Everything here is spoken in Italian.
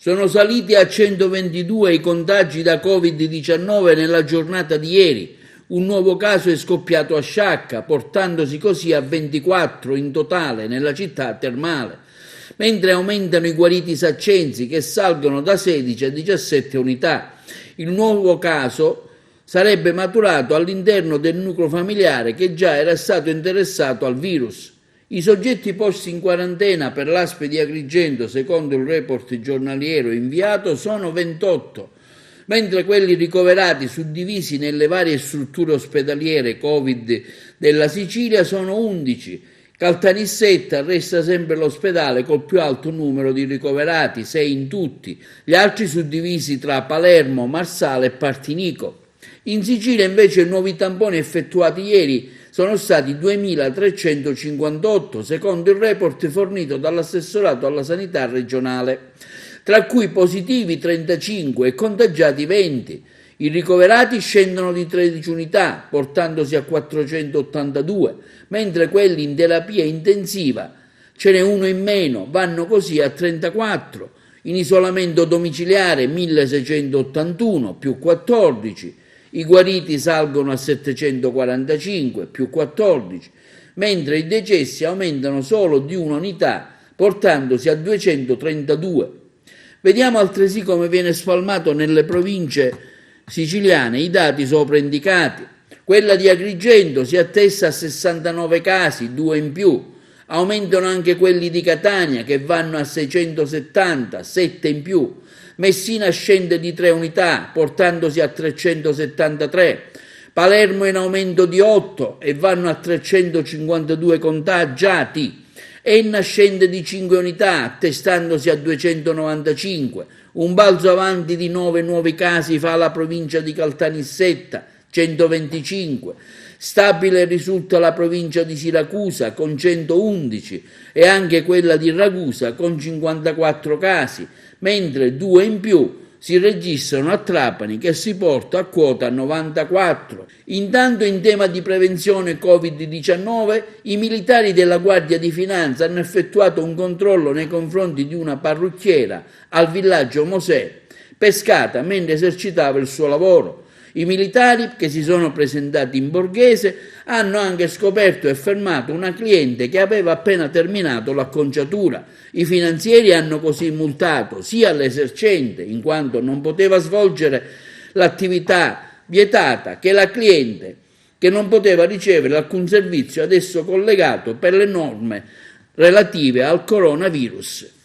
Sono saliti a 122 i contagi da Covid-19 nella giornata di ieri. Un nuovo caso è scoppiato a Sciacca, portandosi così a 24 in totale nella città termale, mentre aumentano i guariti saccensi che salgono da 16 a 17 unità. Il nuovo caso sarebbe maturato all'interno del nucleo familiare che già era stato interessato al virus. I soggetti posti in quarantena per l'ASP di Agrigento, secondo il report giornaliero inviato, sono 28, mentre quelli ricoverati suddivisi nelle varie strutture ospedaliere Covid della Sicilia sono 11. Caltanissetta resta sempre l'ospedale col più alto numero di ricoverati, 6 in tutti, gli altri suddivisi tra Palermo, Marsala e Partinico. In Sicilia invece i nuovi tamponi effettuati ieri sono stati 2.358, secondo il report fornito dall'assessorato alla sanità regionale, tra cui positivi 35 e contagiati 20. I ricoverati scendono di 13 unità, portandosi a 482, mentre quelli in terapia intensiva, ce n'è uno in meno, vanno così a 34. In isolamento domiciliare 1.681, più 14. I guariti salgono a 745, più 14, mentre i decessi aumentano solo di una unità, portandosi a 232. Vediamo altresì come viene spalmato nelle province siciliane i dati sopraindicati. Quella di Agrigento si attesta a 69 casi, 2 in più. Aumentano anche quelli di Catania che vanno a 670, 7 in più. Messina scende di 3 unità, portandosi a 373. Palermo in aumento di 8 e vanno a 352 contagiati. Enna scende di 5 unità, attestandosi a 295. Un balzo avanti di 9 nuovi casi fa la provincia di Caltanissetta, 125. Stabile risulta la provincia di Siracusa con 111 e anche quella di Ragusa con 54 casi, mentre 2 in più si registrano a Trapani che si porta a quota 94. Intanto in tema di prevenzione Covid-19 i militari della Guardia di Finanza hanno effettuato un controllo nei confronti di una parrucchiera al villaggio Mosè, pescata mentre esercitava il suo lavoro. I militari che si sono presentati in Borghese hanno anche scoperto e fermato una cliente che aveva appena terminato l'acconciatura. I finanzieri hanno così multato sia l'esercente, in quanto non poteva svolgere l'attività vietata, che la cliente, che non poteva ricevere alcun servizio ad esso collegato per le norme relative al coronavirus.